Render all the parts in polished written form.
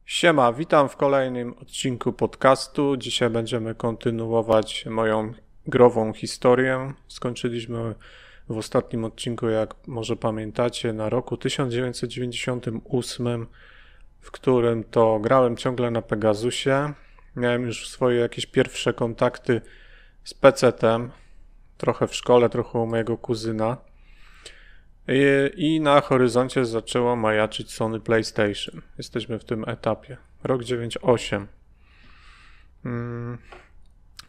Siema, witam w kolejnym odcinku podcastu. Dzisiaj będziemy kontynuować moją grową historię. Skończyliśmy w ostatnim odcinku, jak może pamiętacie, na roku 1998, w którym to grałem ciągle na Pegasusie. Miałem już swoje jakieś pierwsze kontakty z PC-tem, trochę w szkole, trochę u mojego kuzyna. I na horyzoncie zaczęło majaczyć Sony PlayStation. Jesteśmy w tym etapie. Rok 98.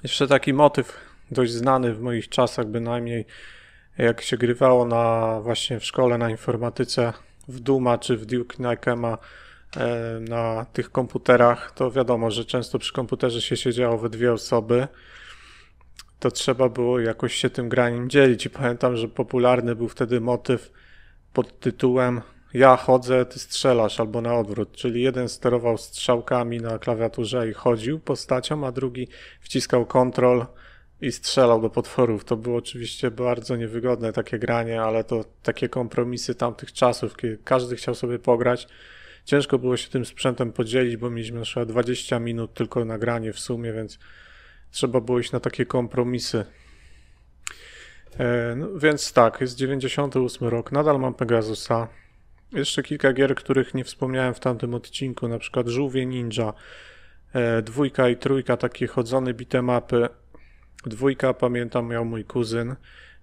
Jeszcze taki motyw dość znany w moich czasach, bynajmniej jak się grywało właśnie w szkole na informatyce w Duma czy w Duke Nukema na tych komputerach, to wiadomo, że często przy komputerze się siedziało we dwie osoby. To trzeba było jakoś się tym graniem dzielić i pamiętam, że popularny był wtedy motyw pod tytułem ja chodzę, ty strzelasz, albo na odwrót, czyli jeden sterował strzałkami na klawiaturze i chodził postacią, a drugi wciskał Ctrl i strzelał do potworów. To było oczywiście bardzo niewygodne takie granie, ale to takie kompromisy tamtych czasów, kiedy każdy chciał sobie pograć. Ciężko było się tym sprzętem podzielić, bo mieliśmy na przykład 20 minut tylko na granie w sumie, więc trzeba było iść na takie kompromisy. No, więc tak, jest 98 rok, nadal mam Pegasusa. Jeszcze kilka gier, których nie wspomniałem w tamtym odcinku, na przykład Żółwie Ninja, 2 i 3, takie chodzone beatemapy. 2, pamiętam, miał mój kuzyn.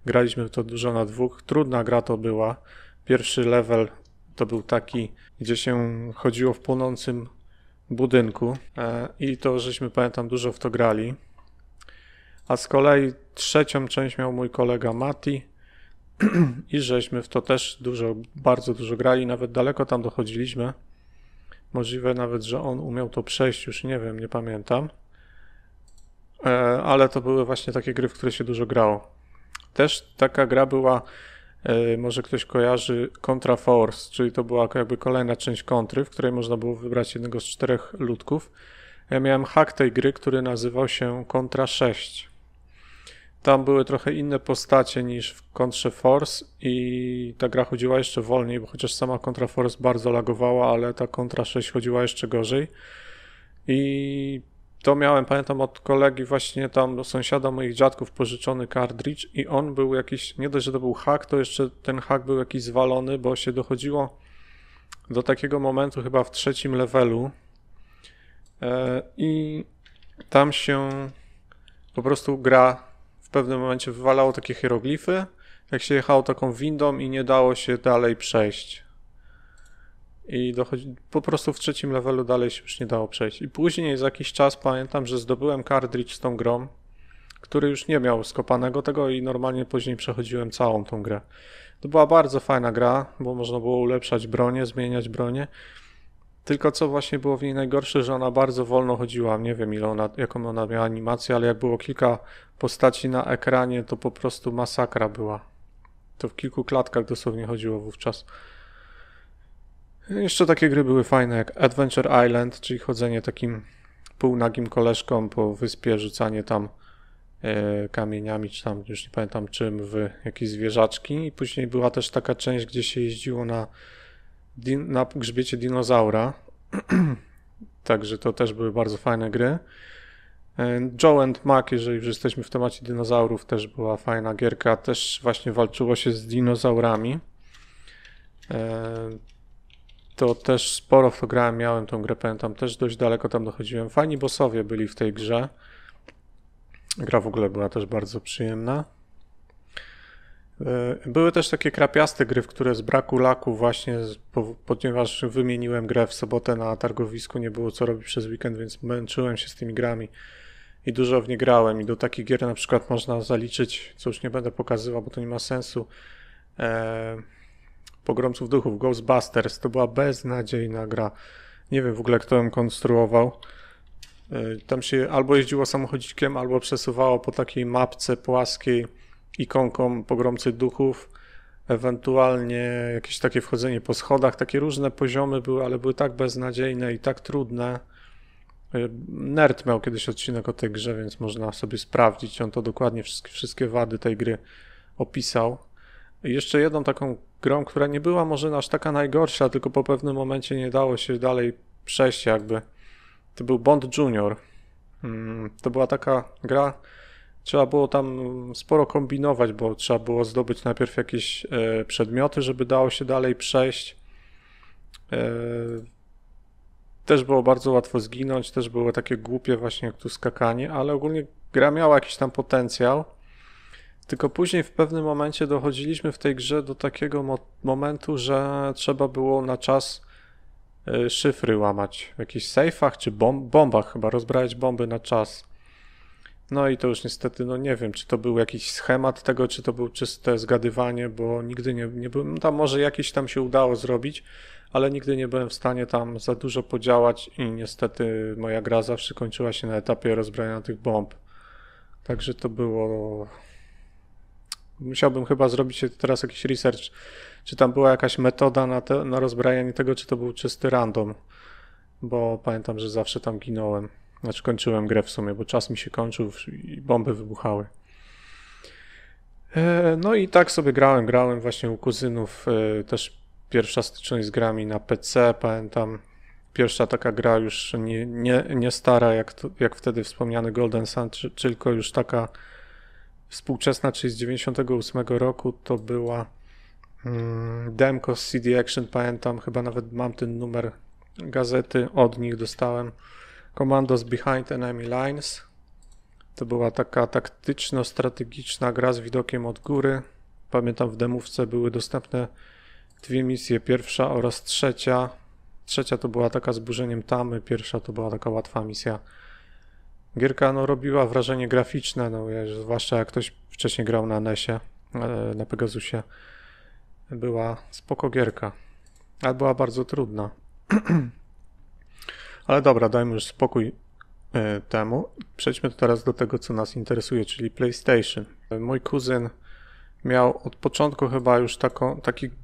Graliśmy w to dużo na dwóch. Trudna gra to była. Pierwszy level to był taki, gdzie się chodziło w płonącym budynku i to żeśmy, pamiętam, dużo w to grali. A z kolei trzecią część miał mój kolega Mati i żeśmy w to też bardzo dużo grali, nawet daleko tam dochodziliśmy. Możliwe nawet, że on umiał to przejść, już nie wiem, nie pamiętam. Ale to były właśnie takie gry, w które się dużo grało. Też taka gra była, może ktoś kojarzy, Contra Force, czyli to była jakby kolejna część kontry, w której można było wybrać jednego z 4 ludków. Ja miałem hack tej gry, który nazywał się Contra 6. Tam były trochę inne postacie niż w Contra Force i ta gra chodziła jeszcze wolniej, bo chociaż sama Contra Force bardzo lagowała, ale ta Contra 6 chodziła jeszcze gorzej. I to miałem, pamiętam, od kolegi właśnie tam, do sąsiada moich dziadków pożyczony cartridge i on był jakiś, nie dość, że to był hack, to jeszcze ten hack był jakiś zwalony, bo się dochodziło do takiego momentu chyba w 3. levelu i tam się po prostu gra w pewnym momencie wywalało takie hieroglify, jak się jechało taką windą i nie dało się dalej przejść. I po prostu w 3. levelu dalej się już nie dało przejść. I później za jakiś czas pamiętam, że zdobyłem cartridge z tą grą, który już nie miał skopanego tego i normalnie później przechodziłem całą tą grę. To była bardzo fajna gra, bo można było ulepszać bronię, zmieniać bronię. Tylko co właśnie było w niej najgorsze, że ona bardzo wolno chodziła. Nie wiem jaką ona miała animację, ale jak było kilka postaci na ekranie, to po prostu masakra była. To w kilku klatkach dosłownie chodziło wówczas. Jeszcze takie gry były fajne jak Adventure Island, czyli chodzenie takim półnagim koleżką po wyspie, rzucanie tam kamieniami, czy tam już nie pamiętam czym, w jakieś zwierzaczki. I później była też taka część, gdzie się jeździło na grzbiecie dinozaura. Także to też były bardzo fajne gry. Joe and Mac, jeżeli już jesteśmy w temacie dinozaurów, też była fajna gierka. Też właśnie walczyło się z dinozaurami. To też sporo w to grałem, miałem tą grę, pamiętam, też dość daleko tam dochodziłem. Fajni bossowie byli w tej grze. Gra w ogóle była też bardzo przyjemna. Były też takie krapiaste gry, w które z braku laku właśnie, ponieważ wymieniłem grę w sobotę na targowisku, nie było co robić przez weekend, więc męczyłem się z tymi grami i dużo w nie grałem. I do takich gier na przykład można zaliczyć, co już nie będę pokazywał, bo to nie ma sensu, Pogromców Duchów, Ghostbusters. To była beznadziejna gra. Nie wiem w ogóle, kto ją konstruował. Tam się albo jeździło samochodzikiem, albo przesuwało po takiej mapce płaskiej ikonką Pogromcy Duchów, ewentualnie jakieś takie wchodzenie po schodach, takie różne poziomy były, ale były tak beznadziejne i tak trudne. Nerd miał kiedyś odcinek o tej grze, więc można sobie sprawdzić, on to dokładnie wszystkie wady tej gry opisał. I jeszcze jedną taką grą, która nie była może aż taka najgorsza, tylko po pewnym momencie nie dało się dalej przejście jakby. To był Bond Junior. To była taka gra, trzeba było tam sporo kombinować, bo trzeba było zdobyć najpierw jakieś przedmioty, żeby dało się dalej przejść. Też było bardzo łatwo zginąć, też było takie głupie właśnie jak tu skakanie, ale ogólnie gra miała jakiś tam potencjał. Tylko później w pewnym momencie dochodziliśmy w tej grze do takiego momentu, że trzeba było na czas szyfry łamać w jakichś sejfach czy bombach chyba, rozbrajać bomby na czas. No i to już niestety, no nie wiem, czy to był jakiś schemat tego, czy to było czyste zgadywanie, bo nigdy nie byłem, tam może jakieś tam się udało zrobić, ale nigdy nie byłem w stanie tam za dużo podziałać i niestety moja gra zawsze kończyła się na etapie rozbrajania tych bomb. Także to było... Musiałbym chyba zrobić teraz jakiś research, czy tam była jakaś metoda na rozbrajanie tego, czy to był czysty random, bo pamiętam, że zawsze tam ginąłem. Znaczy kończyłem grę w sumie, bo czas mi się kończył i bomby wybuchały. No i tak sobie grałem właśnie u kuzynów. Też pierwsza styczność z grami na PC, pamiętam. Pierwsza taka gra już nie stara, jak wtedy wspomniany Golden Sun, tylko już taka współczesna, czyli z 98 roku, to była demko z CD Action, pamiętam, chyba nawet mam ten numer gazety, od nich dostałem. Commandos Behind Enemy Lines. To była taka taktyczno-strategiczna gra z widokiem od góry. Pamiętam, w demówce były dostępne dwie misje, pierwsza oraz trzecia. Trzecia to była taka z burzeniem tamy, pierwsza to była taka łatwa misja. Gierka no, robiła wrażenie graficzne, no, zwłaszcza jak ktoś wcześniej grał na NES-ie, na Pegasusie. Była spoko gierka, ale była bardzo trudna. Ale dobra, dajmy już spokój temu. Przejdźmy teraz do tego, co nas interesuje, czyli PlayStation. Mój kuzyn miał od początku chyba już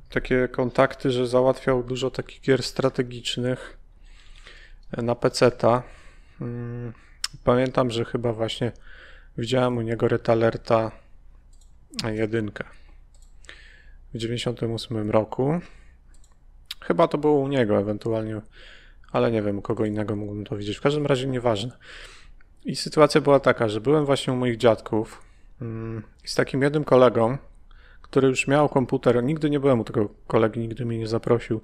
takie kontakty, że załatwiał dużo takich gier strategicznych na PC-ta. Pamiętam, że chyba właśnie widziałem u niego Red Alerta 1 w 98 roku. Chyba to było u niego ewentualnie, ale nie wiem, u kogo innego mógłbym to widzieć. W każdym razie nieważne. I sytuacja była taka, że byłem właśnie u moich dziadków i z takim jednym kolegą, który już miał komputer. Nigdy nie byłem u tego kolegi, nigdy mnie nie zaprosił,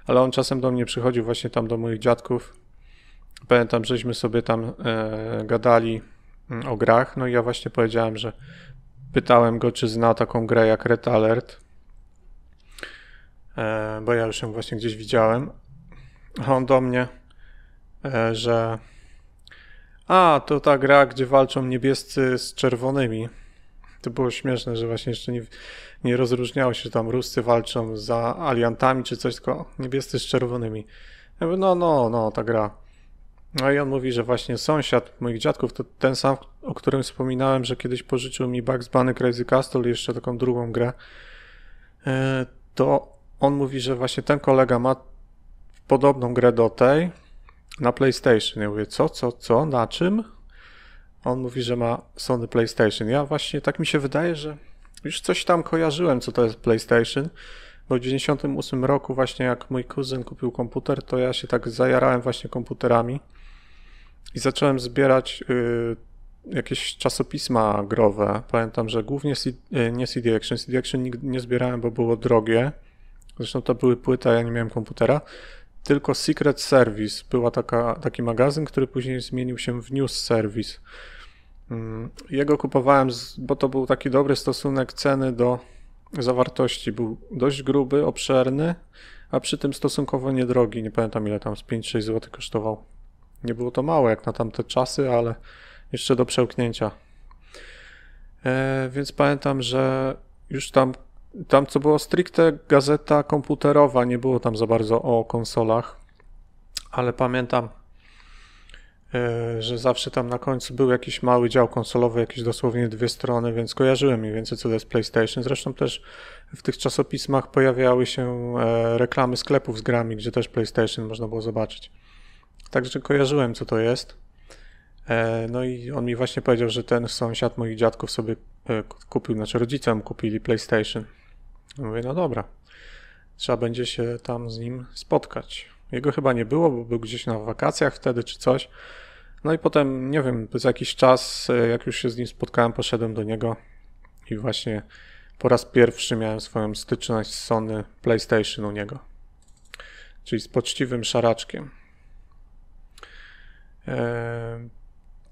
ale on czasem do mnie przychodził właśnie tam do moich dziadków. Pamiętam, żeśmy sobie tam gadali o grach, no i ja właśnie powiedziałem, że pytałem go, czy zna taką grę jak Red Alert, bo ja już ją właśnie gdzieś widziałem. A on do mnie, że to ta gra, gdzie walczą niebiescy z czerwonymi. To było śmieszne, że właśnie jeszcze nie rozróżniało się, że tam Ruscy walczą za aliantami czy coś, tylko niebiescy z czerwonymi. Ja mówię, no, ta gra. No i on mówi, że właśnie sąsiad moich dziadków to ten sam, o którym wspominałem, że kiedyś pożyczył mi Bugs Bunny Crazy Castle i jeszcze taką drugą grę. To on mówi, że właśnie ten kolega ma podobną grę do tej na PlayStation. Ja mówię, co? Na czym? On mówi, że ma Sony PlayStation. Ja właśnie, tak mi się wydaje, że już coś tam kojarzyłem, co to jest PlayStation, bo w 98 roku właśnie jak mój kuzyn kupił komputer, to ja się tak zajarałem właśnie komputerami i zacząłem zbierać jakieś czasopisma growe. Pamiętam, że głównie nie CD Action. CD Action nigdy nie zbierałem, bo było drogie. Zresztą to były płyty, a ja nie miałem komputera. Tylko Secret Service. Była taki magazyn, który później zmienił się w News Service. Jego kupowałem, bo to był taki dobry stosunek ceny do zawartości. Był dość gruby, obszerny, a przy tym stosunkowo niedrogi. Nie pamiętam ile tam, z 5-6 zł kosztował. Nie było to mało jak na tamte czasy, ale jeszcze do przełknięcia. Więc pamiętam, że już tam co było stricte gazeta komputerowa, nie było tam za bardzo o konsolach, ale pamiętam, że zawsze tam na końcu był jakiś mały dział konsolowy, jakieś dosłownie 2 strony, więc kojarzyłem mniej więcej, co to jest PlayStation. Zresztą też w tych czasopismach pojawiały się reklamy sklepów z grami, gdzie też PlayStation można było zobaczyć. Także kojarzyłem, co to jest. No i on mi właśnie powiedział, że ten sąsiad moich dziadków sobie kupił, znaczy rodzicom kupili PlayStation. Mówię, no dobra, trzeba będzie się tam z nim spotkać. Jego chyba nie było, bo był gdzieś na wakacjach wtedy czy coś. No i potem, nie wiem, za jakiś czas, jak już się z nim spotkałem, poszedłem do niego i właśnie po raz pierwszy miałem swoją styczność z Sony PlayStation u niego. Czyli z poczciwym szaraczkiem.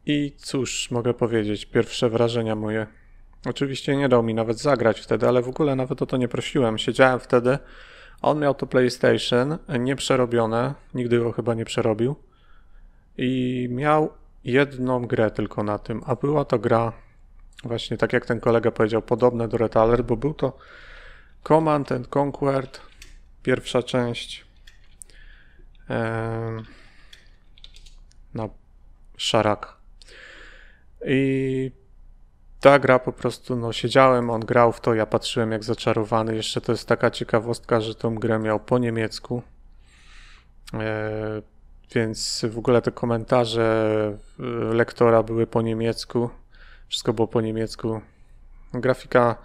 I cóż mogę powiedzieć, pierwsze wrażenia moje. Oczywiście nie dał mi nawet zagrać wtedy, ale w ogóle nawet o to nie prosiłem. Siedziałem wtedy, a on miał to PlayStation, nieprzerobione, nigdy go chyba nie przerobił. I miał jedną grę tylko na tym, a była to gra, właśnie tak jak ten kolega powiedział, podobna do Red Alert, bo był to Command and Conquer, pierwsza część na szarak. I ta gra po prostu, no siedziałem, on grał w to, ja patrzyłem jak zaczarowany. Jeszcze to jest taka ciekawostka, że tą grę miał po niemiecku. Więc w ogóle te komentarze lektora były po niemiecku. Wszystko było po niemiecku. Grafika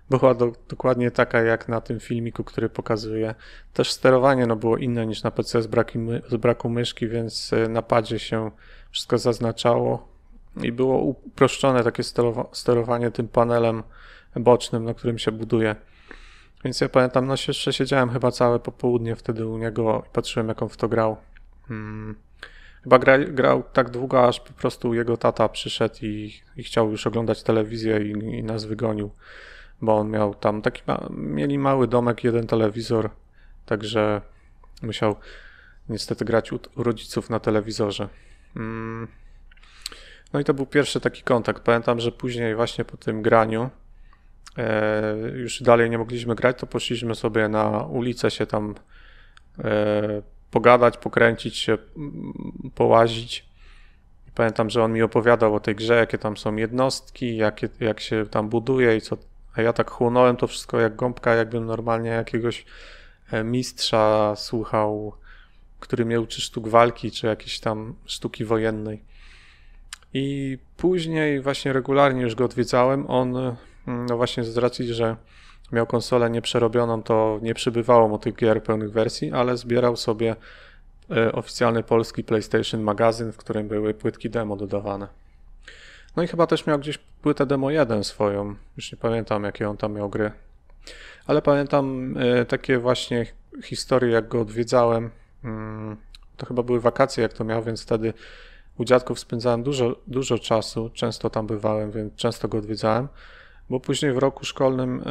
była dokładnie taka jak na tym filmiku, który pokazuję. Też sterowanie no, było inne niż na PC z braku myszki, więc na padzie się wszystko zaznaczało i było uproszczone takie sterowanie tym panelem bocznym, na którym się buduje. Więc ja pamiętam, no jeszcze siedziałem chyba całe popołudnie wtedy u niego i patrzyłem jak on w to grał. Chyba grał tak długo, aż po prostu jego tata przyszedł i chciał już oglądać telewizję i nas wygonił, bo on miał tam taki, mieli mały domek, jeden telewizor, także musiał niestety grać u rodziców na telewizorze. No i to był pierwszy taki kontakt. Pamiętam, że później właśnie po tym graniu już dalej nie mogliśmy grać, to poszliśmy sobie na ulicę się tam pogadać, pokręcić się, połazić. I pamiętam, że on mi opowiadał o tej grze, jakie tam są jednostki, jak się tam buduje i co. A ja tak chłonąłem to wszystko jak gąbka, jakbym normalnie jakiegoś mistrza słuchał, który mnie uczy sztuk walki, czy jakiejś tam sztuki wojennej. I później właśnie regularnie już go odwiedzałem. On, no właśnie z racji, że miał konsolę nieprzerobioną, to nie przybywało mu tych gier pełnych wersji, ale zbierał sobie oficjalny polski PlayStation magazyn, w którym były płytki demo dodawane. No i chyba też miał gdzieś płytę demo 1 swoją, już nie pamiętam jakie on tam miał gry. Ale pamiętam takie właśnie historie, jak go odwiedzałem. To chyba były wakacje, jak to miał, więc wtedy u dziadków spędzałem dużo czasu, często tam bywałem, więc często go odwiedzałem. Bo później w roku szkolnym,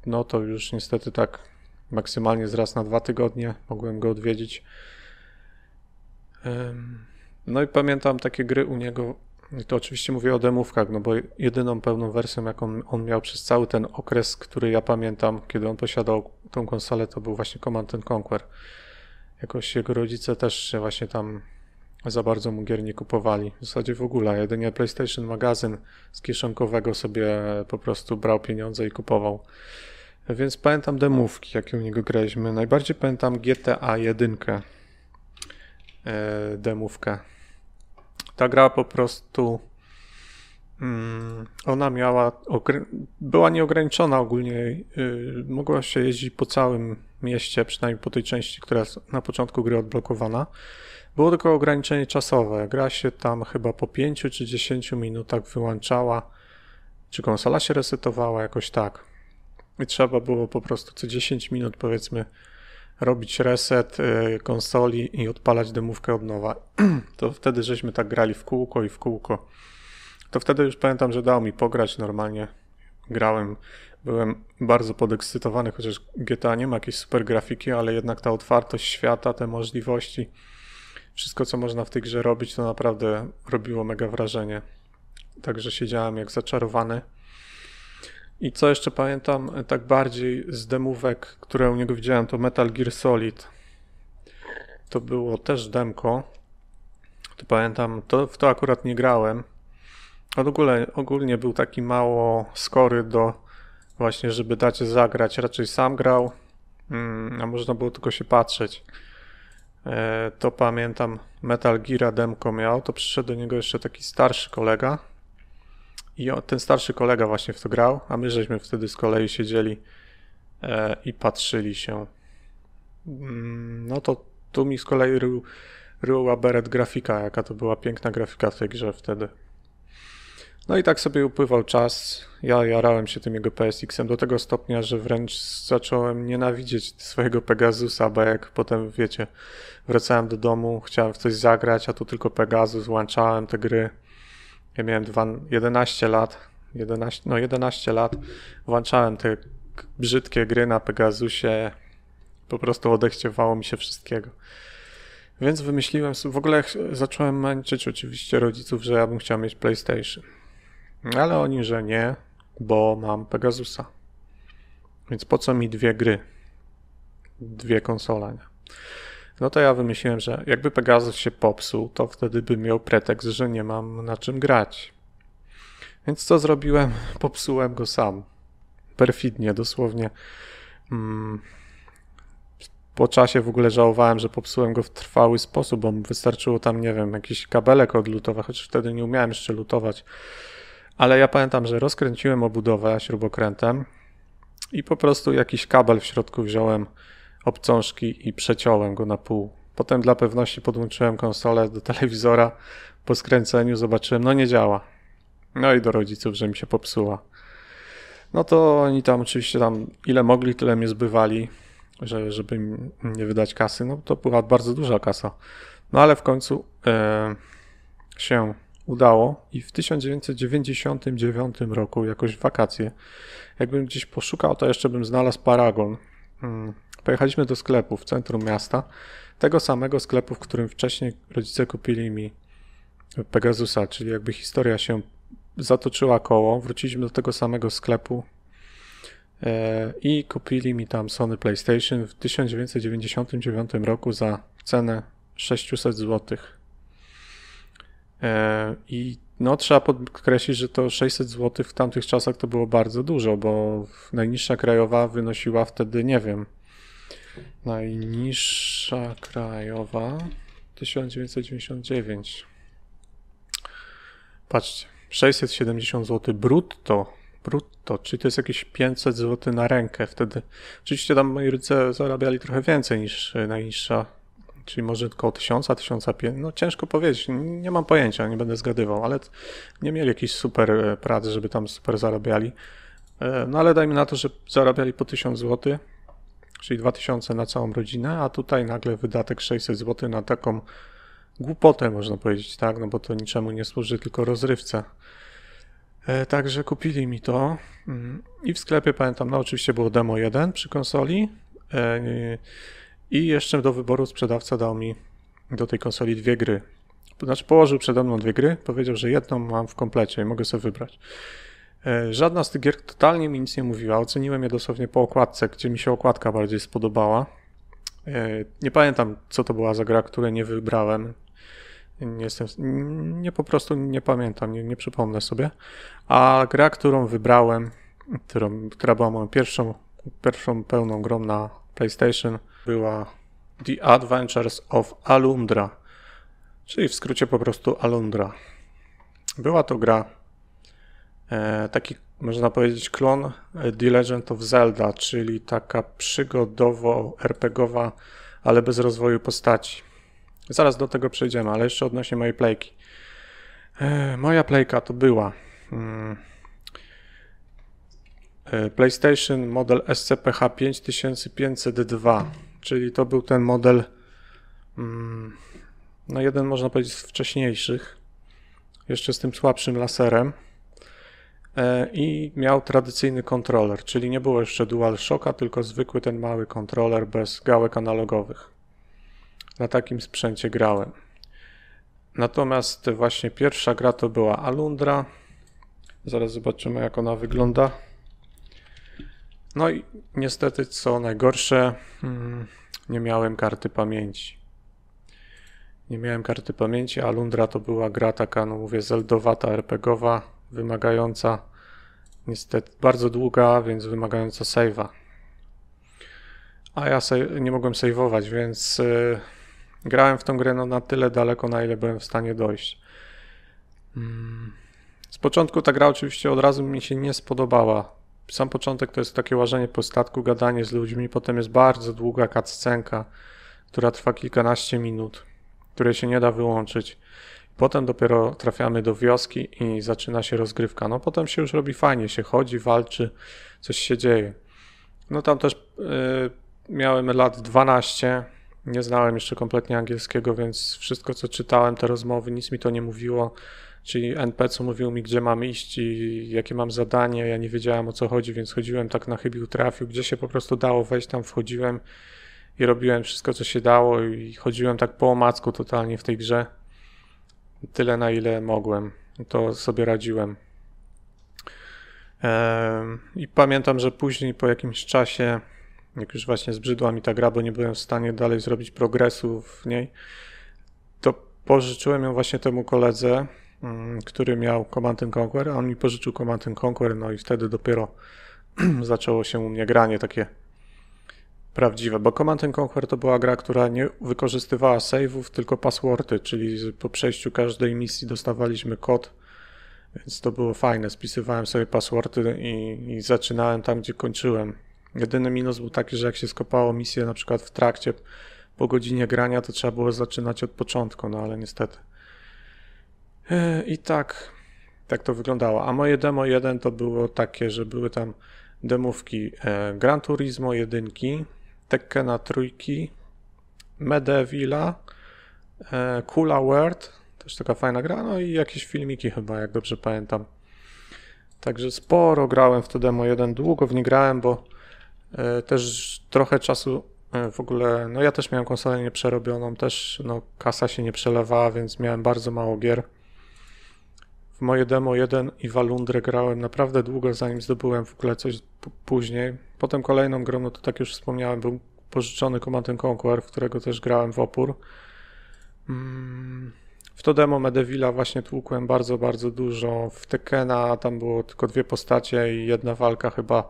no to już niestety tak maksymalnie raz na 2 tygodnie mogłem go odwiedzić. No i pamiętam takie gry u niego, to oczywiście mówię o demówkach, no bo jedyną pełną wersją, jaką on miał przez cały ten okres, który ja pamiętam, kiedy on posiadał tą konsolę, to był właśnie Command & Conquer. Jakoś jego rodzice też się właśnie tam za bardzo mu gier nie kupowali. W zasadzie w ogóle, jedynie PlayStation magazyn z kieszonkowego sobie po prostu brał pieniądze i kupował. Więc pamiętam demówki, jakie u niego graliśmy. Najbardziej pamiętam GTA 1 demówkę. Ta gra po prostu ona była nieograniczona ogólnie. Mogła się jeździć po całym mieście, przynajmniej po tej części, która jest na początku gry odblokowana. Było tylko ograniczenie czasowe. Gra się tam chyba po 5 czy 10 minutach wyłączała, czy konsola się resetowała, jakoś tak. I trzeba było po prostu co 10 minut, powiedzmy, robić reset konsoli i odpalać demówkę od nowa. To wtedy żeśmy tak grali w kółko i w kółko. To wtedy już pamiętam, że dało mi pograć normalnie. Grałem, byłem bardzo podekscytowany, chociaż GTA nie ma jakiejś super grafiki, ale jednak ta otwartość świata, te możliwości, wszystko co można w tej grze robić, to naprawdę robiło mega wrażenie. Także siedziałem jak zaczarowany. I co jeszcze pamiętam tak bardziej z demówek, które u niego widziałem, to Metal Gear Solid. To było też demko. To pamiętam, w to akurat nie grałem. Ogólnie był taki mało skory do właśnie, żeby dać zagrać. Raczej sam grał, a można było tylko się patrzeć. To pamiętam, Metal Gear demko miał, to przyszedł do niego jeszcze taki starszy kolega. I ten starszy kolega właśnie w to grał, a my żeśmy wtedy z kolei siedzieli i patrzyli się. No to tu mi z kolei ryła beret grafika, jaka to była piękna grafika w tej grze wtedy. No i tak sobie upływał czas, ja jarałem się tym jego PSX-em do tego stopnia, że wręcz zacząłem nienawidzieć swojego Pegasusa, bo jak potem, wiecie, wracałem do domu, chciałem w coś zagrać, a tu tylko Pegasus, włączałem te gry. Ja miałem 11 lat, włączałem te brzydkie gry na Pegasusie, po prostu odechciewało mi się wszystkiego. Więc wymyśliłem sobie, w ogóle zacząłem męczyć oczywiście rodziców, że ja bym chciał mieć PlayStation. Ale oni, że nie, bo mam Pegasusa. Więc po co mi 2 gry? 2 konsole, nie? No to ja wymyśliłem, że jakby Pegasus się popsuł, to wtedy bym miał pretekst, że nie mam na czym grać. Więc co zrobiłem? Popsułem go sam. Perfidnie, dosłownie. Po czasie w ogóle żałowałem, że popsułem go w trwały sposób, bo wystarczyło tam, nie wiem, jakiś kabelek odlutować, choć wtedy nie umiałem jeszcze lutować. Ale ja pamiętam, że rozkręciłem obudowę śrubokrętem i po prostu jakiś kabel w środku wziąłem obcążki i przeciąłem go na pół. Potem dla pewności podłączyłem konsolę do telewizora. Po skręceniu zobaczyłem, no nie działa. No i do rodziców, że mi się popsuła. No to oni tam oczywiście ile mogli, tyle mnie zbywali, żeby im nie wydać kasy. No to była bardzo duża kasa. No ale w końcu się udało i w 1999 roku, jakoś w wakacje, jakbym gdzieś poszukał, to jeszcze bym znalazł Paragon. Pojechaliśmy do sklepu w centrum miasta, tego samego sklepu, w którym wcześniej rodzice kupili mi Pegasusa, czyli jakby historia się zatoczyła koło, wróciliśmy do tego samego sklepu i kupili mi tam Sony PlayStation w 1999 roku za cenę 600 zł. I no trzeba podkreślić, że to 600 zł w tamtych czasach to było bardzo dużo, bo najniższa krajowa wynosiła wtedy, nie wiem, najniższa krajowa 1999. Patrzcie, 670 zł brutto, czyli to jest jakieś 500 zł na rękę wtedy. Oczywiście tam moi rodzice zarabiali trochę więcej niż najniższa, czyli może około 1000, 1500, no ciężko powiedzieć, nie mam pojęcia, nie będę zgadywał, ale nie mieli jakiejś super pracy, żeby tam super zarabiali. No ale dajmy na to, że zarabiali po 1000 zł, czyli 2000 na całą rodzinę, a tutaj nagle wydatek 600 zł na taką głupotę, można powiedzieć, tak, no bo to niczemu nie służy, tylko rozrywce. Także kupili mi to i w sklepie pamiętam, no oczywiście było demo 1 przy konsoli i jeszcze do wyboru sprzedawca dał mi do tej konsoli 2 gry. Znaczy położył przede mną 2 gry, powiedział, że jedną mam w komplecie i mogę sobie wybrać. Żadna z tych gier totalnie mi nic nie mówiła, oceniłem je dosłownie po okładce, gdzie mi się okładka bardziej spodobała. Nie pamiętam, co to była za gra, której nie wybrałem. Po prostu nie pamiętam, nie przypomnę sobie. A gra, którą wybrałem, która była moją pierwszą pełną grą na PlayStation, była The Adventures of Alundra, czyli w skrócie po prostu Alundra. Była to gra, taki można powiedzieć klon The Legend of Zelda, czyli taka przygodowo-RPGowa, ale bez rozwoju postaci. Zaraz do tego przejdziemy, ale jeszcze odnośnie mojej playki. Moja playka to była PlayStation model SCPH 5502, czyli to był ten model, no jeden można powiedzieć z wcześniejszych, jeszcze z tym słabszym laserem i miał tradycyjny kontroler, czyli nie było jeszcze DualShocka, tylko zwykły ten mały kontroler bez gałek analogowych. Na takim sprzęcie grałem. Natomiast właśnie pierwsza gra to była Alundra. Zaraz zobaczymy, jak ona wygląda. No i niestety, co najgorsze, nie miałem karty pamięci. Alundra to była gra taka, no mówię, zeldowata, RPGowa, wymagająca, niestety bardzo długa, więc wymagająca save'a. A ja nie mogłem save'ować, więc grałem w tą grę na tyle daleko, na ile byłem w stanie dojść. Z początku ta gra oczywiście od razu mi się nie spodobała. Sam początek to jest takie łażenie po statku, gadanie z ludźmi, potem jest bardzo długa cutscenka, która trwa kilkanaście minut, której się nie da wyłączyć. Potem dopiero trafiamy do wioski i zaczyna się rozgrywka. No potem się już robi fajnie, się chodzi, walczy, coś się dzieje. No tam też miałem lat 12, nie znałem jeszcze kompletnie angielskiego, więc wszystko co czytałem, te rozmowy, nic mi to nie mówiło. Czyli NPC mówił mi, gdzie mam iść i jakie mam zadanie, ja nie wiedziałem o co chodzi, więc chodziłem tak na chybił trafił, gdzie się po prostu dało wejść, tam wchodziłem i robiłem wszystko co się dało i chodziłem tak po omacku totalnie w tej grze. Tyle na ile mogłem, to sobie radziłem. I pamiętam, że później po jakimś czasie, jak już właśnie zbrzydła mi ta gra, bo nie byłem w stanie dalej zrobić progresu w niej, to pożyczyłem ją właśnie temu koledze, który miał Command & Conquer, a on mi pożyczył Command & Conquer, no i wtedy dopiero zaczęło się u mnie granie takie prawdziwe, bo Command & Conquer to była gra, która nie wykorzystywała save'ów, tylko passwordy, czyli po przejściu każdej misji dostawaliśmy kod, więc to było fajne, spisywałem sobie passwordy i zaczynałem tam, gdzie kończyłem. Jedyny minus był taki, że jak się skopało misję na przykład w trakcie, po godzinie grania, to trzeba było zaczynać od początku, no ale niestety. I tak to wyglądało. A moje demo 1 to było takie, że były tam demówki Gran Turismo 1, Tekkena 3, Medevilla, Kula World, też taka fajna gra, no i jakieś filmiki chyba, jak dobrze pamiętam. Także sporo grałem w to demo 1, długo w nie grałem, bo też trochę czasu w ogóle, no ja też miałem konsolę nieprzerobioną, też no kasa się nie przelewała, więc miałem bardzo mało gier. W moje demo 1 i Walundrę grałem naprawdę długo, zanim zdobyłem w ogóle coś później. Potem kolejną grą, no to tak już wspomniałem, był pożyczony Command & Conquer, w którego też grałem w opór. W to demo Medevilla właśnie tłukłem bardzo, bardzo dużo. W Tekkena tam było tylko 2 postacie i 1 walka chyba,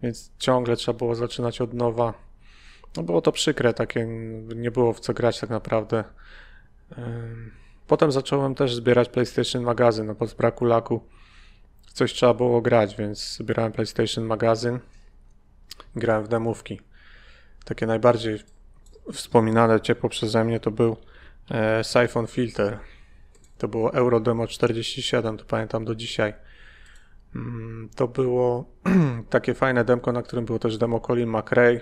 więc ciągle trzeba było zaczynać od nowa. No było to przykre, takie nie było w co grać tak naprawdę. Potem zacząłem też zbierać PlayStation magazyn, no bo z braku laku coś trzeba było grać, więc zbierałem PlayStation magazyn i grałem w demówki. Takie najbardziej wspominane ciepło przeze mnie to był Siphon Filter. To było Eurodemo 47, to pamiętam do dzisiaj. To było takie fajne demko, na którym było też demo Colin McRae,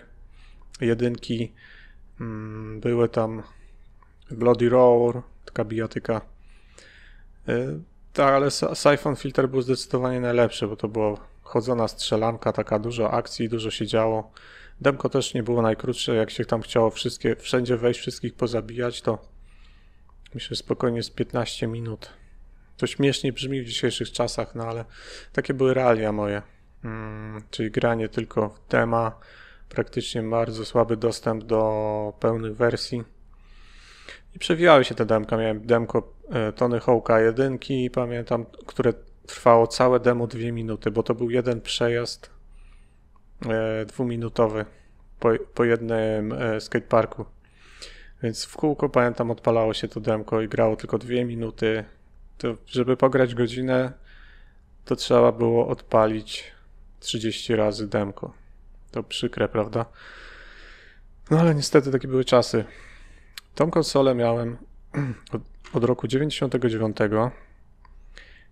jedynki, były tam Bloody Roar, taka bijatyka. Tak, ale Siphon Filter był zdecydowanie najlepszy, bo to była chodzona strzelanka, taka dużo akcji, dużo się działo. Demko też nie było najkrótsze, jak się tam chciało wszędzie wejść, wszystkich pozabijać, to myślę spokojnie z 15 minut. To śmiesznie brzmi w dzisiejszych czasach, no ale takie były realia moje. Czyli granie tylko w dema, praktycznie bardzo słaby dostęp do pełnych wersji. I przewijały się te demka. Miałem demko Tony Hawk'a 1, pamiętam, które trwało całe demo 2 minuty, bo to był jeden przejazd 2-minutowy po jednym skateparku. Więc w kółko, pamiętam, odpalało się to demko i grało tylko 2 minuty. To, żeby pograć godzinę, to trzeba było odpalić 30 razy demko. To przykre, prawda? No ale niestety takie były czasy. Tą konsolę miałem od roku 99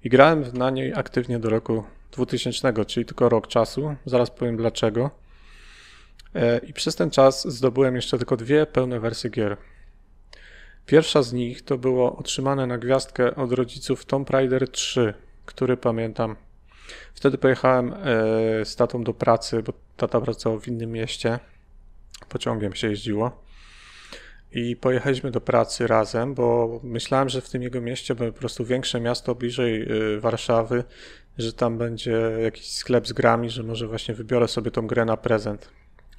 i grałem na niej aktywnie do roku 2000, czyli tylko rok czasu. Zaraz powiem dlaczego. I przez ten czas zdobyłem jeszcze tylko 2 pełne wersje gier. Pierwsza z nich to było otrzymane na gwiazdkę od rodziców Tomb Raider 3, który pamiętam. Wtedy pojechałem z tatą do pracy, bo tata pracował w innym mieście. Pociągiem się jeździło. I pojechaliśmy do pracy razem, bo myślałem, że w tym jego mieście będzie po prostu większe miasto bliżej Warszawy, że tam będzie jakiś sklep z grami, że może właśnie wybiorę sobie tą grę na prezent.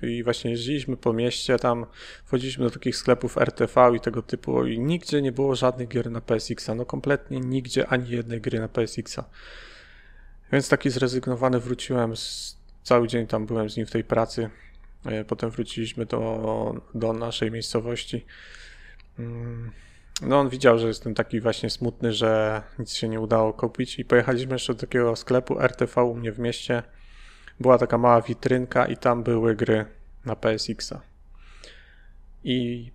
I właśnie jeździliśmy po mieście, tam wchodziliśmy do takich sklepów RTV i tego typu i nigdzie nie było żadnych gier na PSX-a, no kompletnie nigdzie ani jednej gry na PSX-a. Więc taki zrezygnowany wróciłem, cały dzień tam byłem z nim w tej pracy. Potem wróciliśmy do naszej miejscowości. No on widział, że jestem taki właśnie smutny, że nic się nie udało kupić i pojechaliśmy jeszcze do takiego sklepu RTV u mnie w mieście. Była taka mała witrynka i tam były gry na PSX-a. i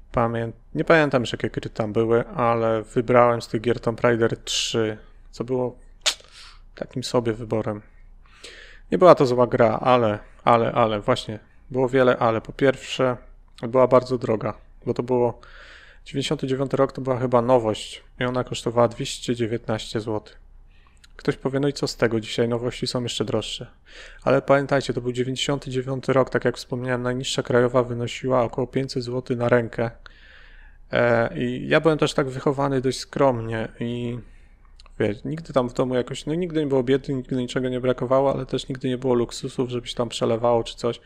nie pamiętam już jakie gry tam były, ale wybrałem z tych gier Tomb Raider 3, co było takim sobie wyborem. Nie była to zła gra, ale właśnie było wiele ale. Po pierwsze była bardzo droga, bo to było 99 rok, to była chyba nowość i ona kosztowała 219 zł. Ktoś powie, no i co z tego, dzisiaj nowości są jeszcze droższe. Ale pamiętajcie, to był 99 rok, tak jak wspomniałem, najniższa krajowa wynosiła około 500 zł na rękę. I ja byłem też tak wychowany dość skromnie i wiesz, nigdy tam w domu jakoś, no nigdy nie było biedy, nigdy niczego nie brakowało, ale też nigdy nie było luksusów, żeby się tam przelewało czy coś.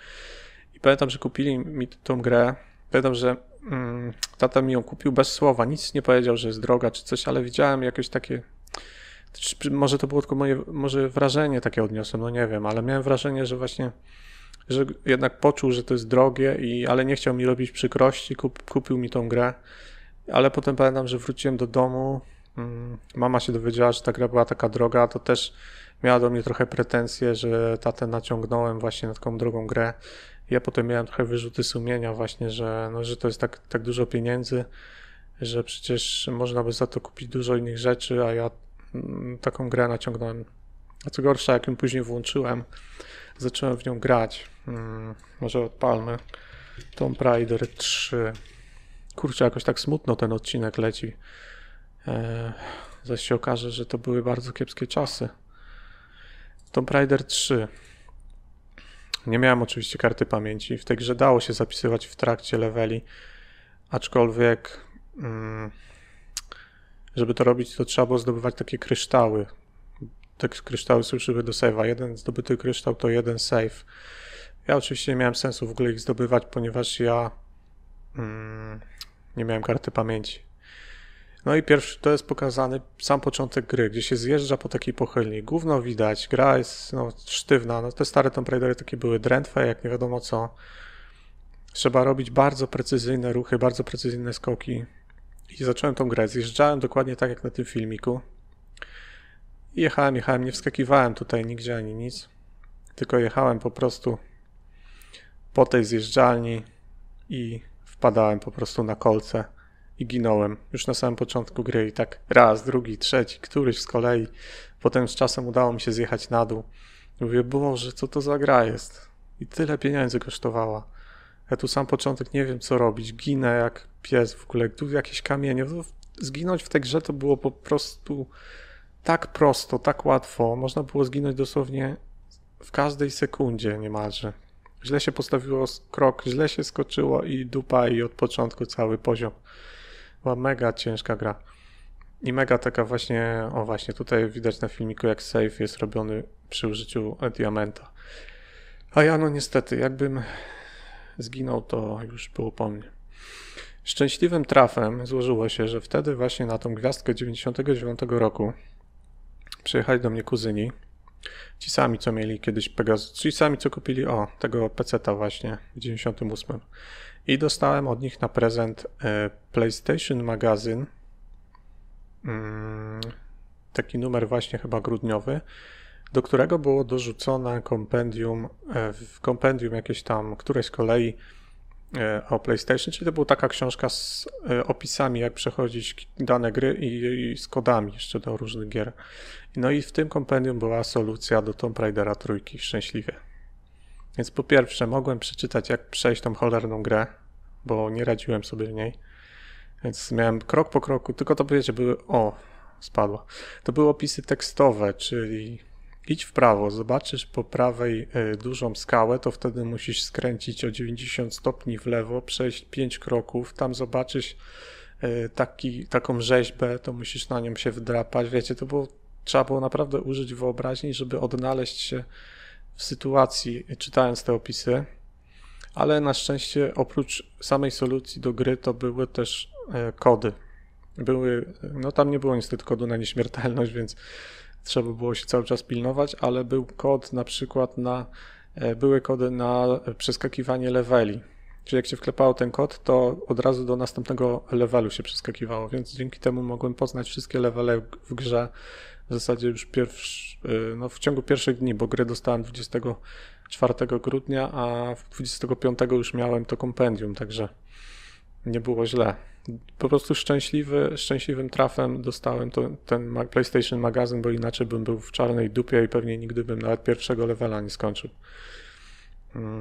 I pamiętam, że kupili mi tą grę. Pamiętam, że tata mi ją kupił bez słowa, nic nie powiedział, że jest droga czy coś, ale widziałem jakieś takie, może to było tylko moje, może wrażenie takie odniosłem, no nie wiem, ale miałem wrażenie, że właśnie, że jednak poczuł, że to jest drogie, ale nie chciał mi robić przykrości, kupił mi tą grę, ale potem pamiętam, że wróciłem do domu, mama się dowiedziała, że ta gra była taka droga, to też miała do mnie trochę pretensje, że tatę naciągnąłem właśnie na taką drogą grę. Ja potem miałem trochę wyrzuty sumienia właśnie, że to jest tak dużo pieniędzy, że przecież można by za to kupić dużo innych rzeczy, a ja taką grę naciągnąłem. A co gorsza, jak ją później włączyłem, zacząłem w nią grać. Może odpalmy. Tomb Raider 3. Kurczę, jakoś tak smutno ten odcinek leci. Zaś się okaże, że to były bardzo kiepskie czasy. Tomb Raider 3. Nie miałem oczywiście karty pamięci. W tej grze dało się zapisywać w trakcie leveli, aczkolwiek żeby to robić, to trzeba było zdobywać takie kryształy. Te kryształy służyły do save'a. Jeden zdobyty kryształ to jeden save. Ja oczywiście nie miałem sensu w ogóle ich zdobywać, ponieważ ja nie miałem karty pamięci. No i pierwszy to jest pokazany sam początek gry, gdzie się zjeżdża po takiej pochylni. Gówno widać, gra jest sztywna. Te stare Tomb Raidery takie były drętwe, jak nie wiadomo co. Trzeba robić bardzo precyzyjne ruchy, bardzo precyzyjne skoki. I zacząłem tą grę. Zjeżdżałem dokładnie tak jak na tym filmiku. I jechałem, nie wskakiwałem tutaj nigdzie ani nic. Tylko jechałem po prostu po tej zjeżdżalni i wpadałem po prostu na kolce. I ginąłem już na samym początku gry i tak raz, drugi, trzeci, któryś z kolei. Potem z czasem udało mi się zjechać na dół. Mówię, Boże, co to za gra jest? I tyle pieniędzy kosztowała. Ja tu sam początek nie wiem co robić. Ginę jak pies w ogóle. Tu jakieś kamienie. Zginąć w tej grze to było po prostu tak prosto, tak łatwo. Można było zginąć dosłownie w każdej sekundzie niemalże. Źle się postawiło krok, źle się skoczyło i dupa i od początku cały poziom. Była mega ciężka gra. I mega taka właśnie, o właśnie tutaj widać na filmiku jak save jest robiony przy użyciu diamenta. A ja no niestety, jakbym zginął, to już było po mnie. Szczęśliwym trafem złożyło się, że wtedy właśnie na tą gwiazdkę 99 roku przyjechali do mnie kuzyni. Ci sami, co mieli kiedyś Pegasus, ci sami, co kupili, tego peceta właśnie w 98. I dostałem od nich na prezent PlayStation Magazine, taki numer właśnie chyba grudniowy, do którego było dorzucone kompendium jakieś tam, któreś z kolei o PlayStation, czyli to była taka książka z opisami, jak przechodzić dane gry i z kodami jeszcze do różnych gier. No i w tym kompendium była solucja do Tomb Raidera trójki, szczęśliwie. Więc po pierwsze mogłem przeczytać, jak przejść tą cholerną grę, bo nie radziłem sobie w niej. Więc miałem krok po kroku, tylko to wiecie, spadło. To były opisy tekstowe, czyli idź w prawo, zobaczysz po prawej dużą skałę, to wtedy musisz skręcić o 90 stopni w lewo, przejść 5 kroków, tam zobaczysz taką rzeźbę, to musisz na nią się wdrapać. Wiecie, trzeba było naprawdę użyć wyobraźni, żeby odnaleźć się w sytuacji, czytając te opisy. Ale na szczęście oprócz samej solucji do gry to były też kody. Tam nie było niestety kodu na nieśmiertelność, więc trzeba było się cały czas pilnować, ale był kod na przykład były kody na przeskakiwanie leveli. Czyli jak się wklepało ten kod, to od razu do następnego levelu się przeskakiwało, więc dzięki temu mogłem poznać wszystkie levele w grze w zasadzie już w ciągu pierwszych dni, bo grę dostałem 24 grudnia, a 25 już miałem to kompendium, także nie było źle. Po prostu szczęśliwym trafem dostałem ten PlayStation magazyn, bo inaczej bym był w czarnej dupie i pewnie nigdy bym nawet pierwszego levela nie skończył.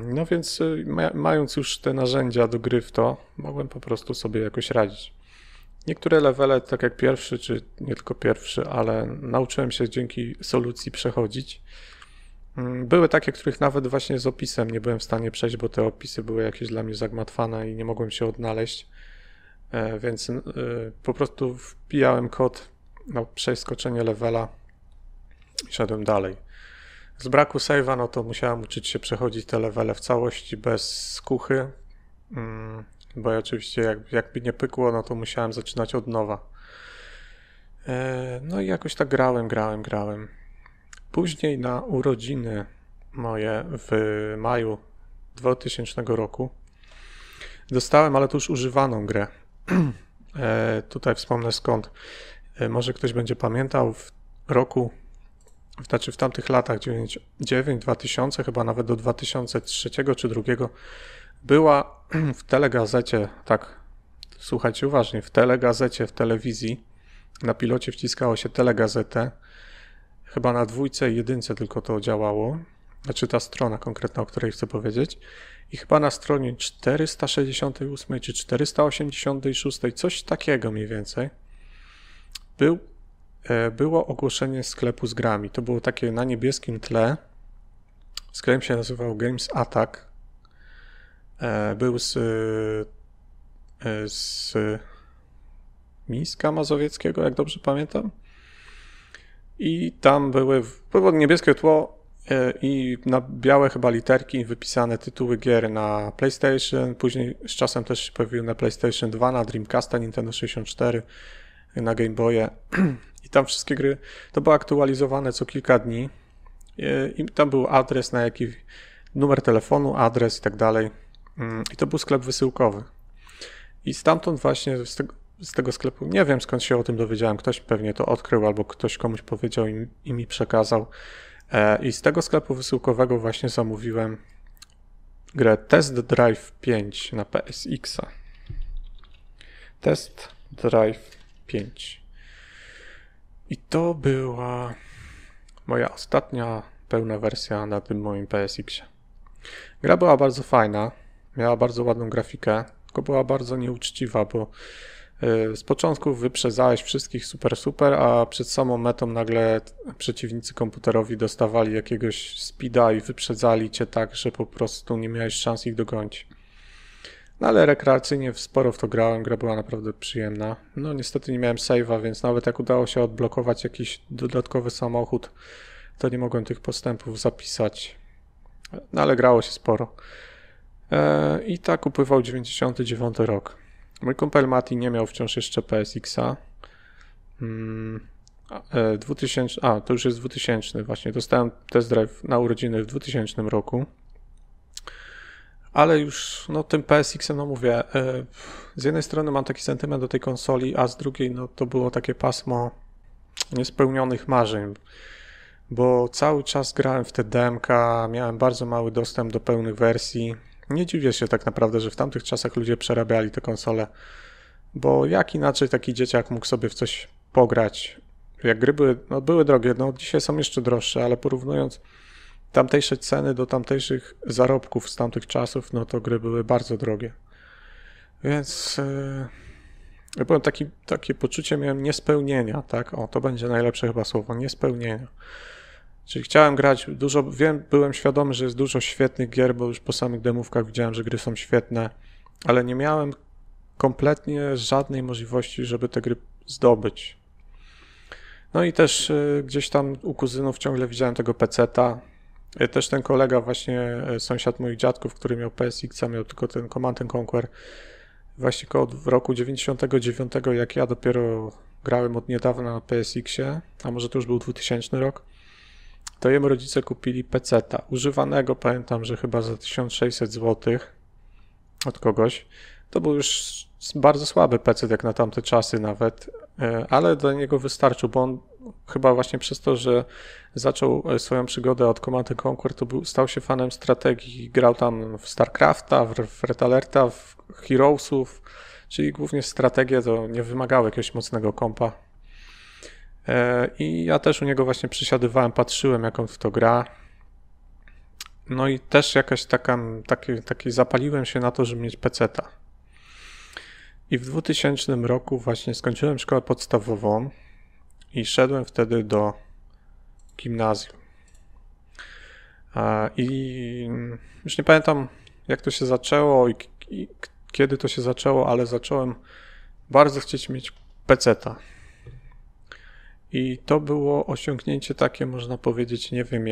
No więc mając już te narzędzia do gry w to, mogłem po prostu sobie jakoś radzić. Niektóre levele, tak jak pierwszy, czy nie tylko pierwszy, ale nauczyłem się dzięki solucji przechodzić. Były takie, których nawet właśnie z opisem nie byłem w stanie przejść, bo te opisy były jakieś dla mnie zagmatwane i nie mogłem się odnaleźć. Więc po prostu wpijałem kod na przeskoczenie levela i szedłem dalej. Z braku save'a, no to musiałem uczyć się przechodzić te levele w całości bez skuchy, bo oczywiście jakby nie pykło, no to musiałem zaczynać od nowa. No i jakoś tak grałem. Później na urodziny moje w maju 2000 roku dostałem, ale to już używaną grę. Tutaj wspomnę skąd. Może ktoś będzie pamiętał w tamtych latach 2000, chyba nawet do 2003 czy 2002 była w telegazecie, tak, słuchajcie uważnie, w telegazecie, w telewizji, na pilocie wciskało się telegazetę, chyba na 2 i 1 tylko to działało, znaczy ta strona konkretna, o której chcę powiedzieć, i chyba na stronie 468 czy 486, coś takiego mniej więcej, było ogłoszenie sklepu z grami. To było takie na niebieskim tle. Sklep się nazywał Games Attack. Był z Mińska Mazowieckiego, jak dobrze pamiętam. I tam było niebieskie tło i na białe chyba literki wypisane tytuły gier na PlayStation. Później z czasem też się pojawiły na PlayStation 2, na Dreamcasta, Nintendo 64, na Game Boye. I tam wszystkie gry to było aktualizowane co kilka dni. I tam był adres, na jaki numer telefonu, adres i tak dalej. I to był sklep wysyłkowy. I stamtąd właśnie z tego sklepu, nie wiem skąd się o tym dowiedziałem, ktoś pewnie to odkrył albo ktoś komuś powiedział i mi przekazał. I z tego sklepu wysyłkowego właśnie zamówiłem grę Test Drive 5 na PSX-a. Test Drive 5. I to była moja ostatnia pełna wersja na tym moim PSX-ie. Gra była bardzo fajna, miała bardzo ładną grafikę, tylko była bardzo nieuczciwa, bo z początku wyprzedzałeś wszystkich super, a przed samą metą nagle przeciwnicy komputerowi dostawali jakiegoś speeda i wyprzedzali cię tak, że po prostu nie miałeś szans ich dogonić. No ale rekreacyjnie sporo w to grałem, gra była naprawdę przyjemna. No niestety nie miałem save'a, więc nawet jak udało się odblokować jakiś dodatkowy samochód, to nie mogłem tych postępów zapisać. No ale grało się sporo. I tak upływał 99 rok. Mój kumpel Mati nie miał wciąż jeszcze PSX-a. 2000, to już jest 2000 właśnie. Dostałem test drive na urodziny w 2000 roku. Ale już tym PSX-em, mówię, z jednej strony mam taki sentyment do tej konsoli, a z drugiej to było takie pasmo niespełnionych marzeń, bo cały czas grałem w te demka, miałem bardzo mały dostęp do pełnych wersji. Nie dziwię się tak naprawdę, że w tamtych czasach ludzie przerabiali te konsole, bo jak inaczej taki dzieciak mógł sobie w coś pograć, jak gry były drogie, dzisiaj są jeszcze droższe, ale porównując tamtejsze ceny do tamtejszych zarobków z tamtych czasów, to gry były bardzo drogie. Więc ja byłem takie poczucie miałem niespełnienia, tak? To będzie najlepsze chyba słowo, niespełnienia. Czyli chciałem grać dużo, byłem świadomy, że jest dużo świetnych gier, bo już po samych demówkach widziałem, że gry są świetne, ale nie miałem kompletnie żadnej możliwości, żeby te gry zdobyć. No i też gdzieś tam u kuzynów ciągle widziałem tego peceta. Też ten kolega właśnie, sąsiad moich dziadków, który miał PSX-a, miał tylko ten Command & Conquer. Właśnie w roku 99, jak ja dopiero grałem od niedawna na PSX-ie, a może to już był 2000 rok, to jemu rodzice kupili peceta. Używanego, pamiętam, że chyba za 1600 zł od kogoś. To był już bardzo słaby pecet jak na tamte czasy nawet, ale dla niego wystarczył, bo on chyba właśnie przez to, że zaczął swoją przygodę od Command & Conquer, stał się fanem strategii. Grał tam w StarCrafta, w Red Alerta, w Heroesów czyli głównie strategie to nie wymagały jakiegoś mocnego kompa. I ja też u niego właśnie przysiadywałem, patrzyłem jak on w to gra. No i też jakaś taki zapaliłem się na to, żeby mieć peceta. I w 2000 roku właśnie skończyłem szkołę podstawową i szedłem wtedy do gimnazjum. I już nie pamiętam jak to się zaczęło i kiedy to się zaczęło, ale zacząłem bardzo chcieć mieć peceta. I to było osiągnięcie takie, można powiedzieć, nie wiem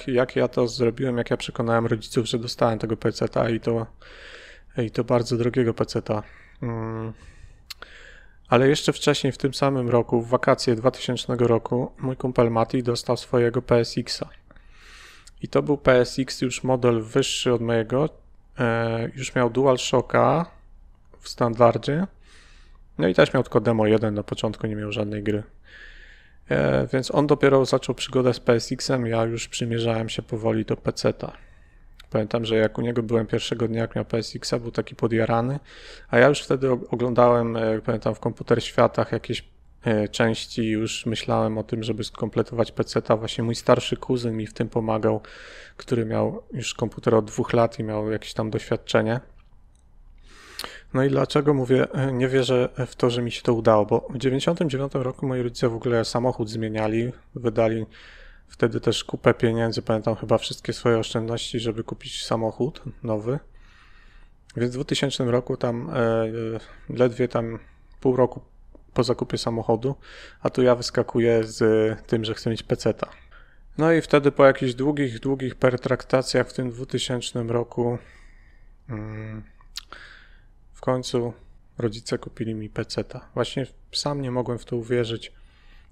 jak ja to zrobiłem, jak ja przekonałem rodziców, że dostałem tego peceta i to bardzo drogiego peceta. Ale jeszcze wcześniej, w tym samym roku, w wakacje 2000 roku, mój kumpel Mati dostał swojego PSX-a. I to był PSX już model wyższy od mojego, już miał DualShocka w standardzie, no i też miał tylko demo 1, na początku nie miał żadnej gry. Więc on dopiero zaczął przygodę z PSX-em, ja już przymierzałem się powoli do peceta. Pamiętam, że jak u niego byłem pierwszego dnia, jak miał PSX-a, był taki podjarany, a ja już wtedy oglądałem, pamiętam, w Komputer Światach jakieś części i już myślałem o tym, żeby skompletować peceta. Właśnie mój starszy kuzyn mi w tym pomagał, który miał już komputer od 2 lat i miał jakieś tam doświadczenie. No i dlaczego mówię, nie wierzę w to, że mi się to udało, bo w 99 roku moi rodzice w ogóle samochód zmieniali, wydali wtedy też kupę pieniędzy, pamiętam chyba wszystkie swoje oszczędności, żeby kupić samochód nowy. Więc w 2000 roku tam ledwie tam pół roku po zakupie samochodu, a tu ja wyskakuję z tym, że chcę mieć peceta. No i wtedy po jakichś długich pertraktacjach w tym 2000 roku w końcu rodzice kupili mi peceta. Właśnie sam nie mogłem w to uwierzyć.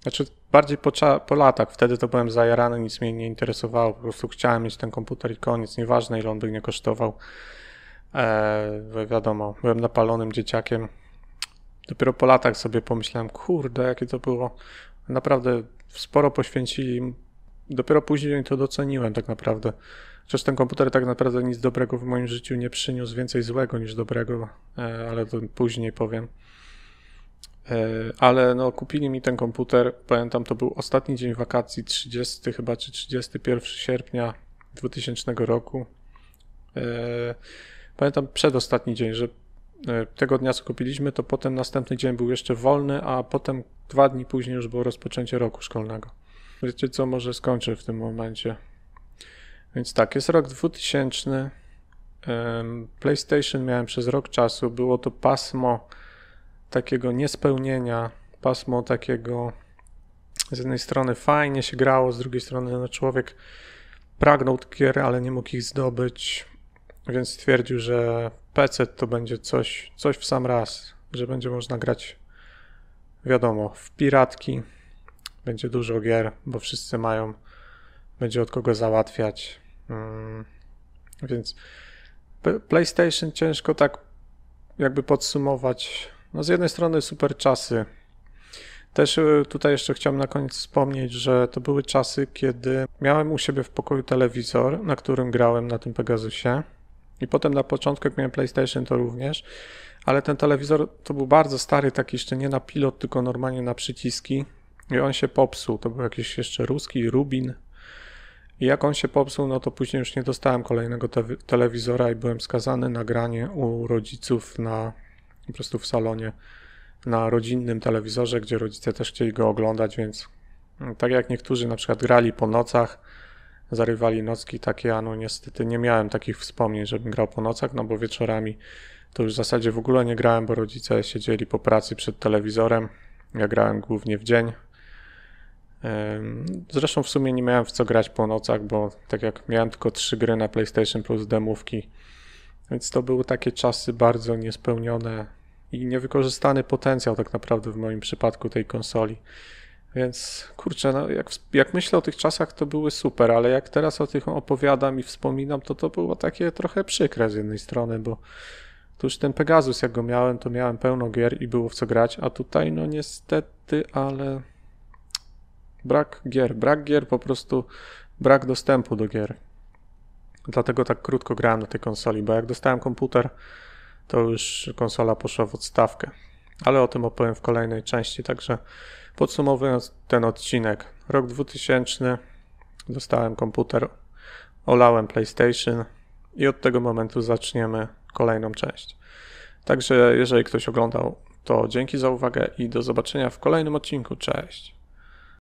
Znaczy bardziej po latach, wtedy to byłem zajarany, nic mnie nie interesowało, po prostu chciałem mieć ten komputer i koniec, nieważne ile on by nie kosztował. Wiadomo, byłem napalonym dzieciakiem. Dopiero po latach sobie pomyślałem, kurde, jakie to było. Naprawdę sporo poświęcili. Dopiero później to doceniłem tak naprawdę. Chociaż ten komputer tak naprawdę nic dobrego w moim życiu nie przyniósł, więcej złego niż dobrego, ale to później powiem. Ale no kupili mi ten komputer, pamiętam to był ostatni dzień wakacji, 30 chyba czy 31 sierpnia 2000 roku. Pamiętam przedostatni dzień, że tego dnia co kupiliśmy, to potem następny dzień był jeszcze wolny, a potem 2 dni później już było rozpoczęcie roku szkolnego. Wiecie co, może skończę w tym momencie. Więc tak, jest rok 2000, PlayStation miałem przez rok czasu, było to pasmo takiego niespełnienia, pasmo takiego z jednej strony fajnie się grało, z drugiej strony no człowiek pragnął gier, ale nie mógł ich zdobyć, więc stwierdził, że PC to będzie coś w sam raz, że będzie można grać, wiadomo, w piratki, będzie dużo gier, bo wszyscy mają, będzie od kogo załatwiać, więc PlayStation ciężko tak jakby podsumować. No z jednej strony super czasy. Też tutaj jeszcze chciałem na koniec wspomnieć, że to były czasy, kiedy miałem u siebie w pokoju telewizor, na którym grałem na tym Pegasusie. I potem na początku, jak miałem PlayStation, to również. Ale ten telewizor to był bardzo stary, taki jeszcze nie na pilot, tylko normalnie na przyciski. I on się popsuł. To był jakiś jeszcze ruski Rubin. I jak on się popsuł, no to później już nie dostałem kolejnego telewizora i byłem skazany na granie u rodziców po prostu w salonie na rodzinnym telewizorze, gdzie rodzice też chcieli go oglądać, więc tak jak niektórzy na przykład grali po nocach, zarywali nocki takie, a no niestety nie miałem takich wspomnień, żebym grał po nocach, no bo wieczorami to już w zasadzie w ogóle nie grałem, bo rodzice siedzieli po pracy przed telewizorem, ja grałem głównie w dzień. Zresztą w sumie nie miałem w co grać po nocach, bo tak jak miałem tylko 3 gry na PlayStation plus demówki, więc to były takie czasy bardzo niespełnione i niewykorzystany potencjał tak naprawdę w moim przypadku tej konsoli. Więc kurczę, no jak myślę o tych czasach, to były super, ale jak teraz o tych opowiadam i wspominam, to było takie trochę przykre z jednej strony, bo to już ten Pegasus, jak go miałem, to miałem pełno gier i było w co grać, a tutaj no niestety, ale brak gier, po prostu brak dostępu do gier. Dlatego tak krótko grałem na tej konsoli, bo jak dostałem komputer, to już konsola poszła w odstawkę. Ale o tym opowiem w kolejnej części, także podsumowując ten odcinek. Rok 2000, dostałem komputer, olałem PlayStation i od tego momentu zaczniemy kolejną część. Także jeżeli ktoś oglądał, to dzięki za uwagę i do zobaczenia w kolejnym odcinku. Cześć!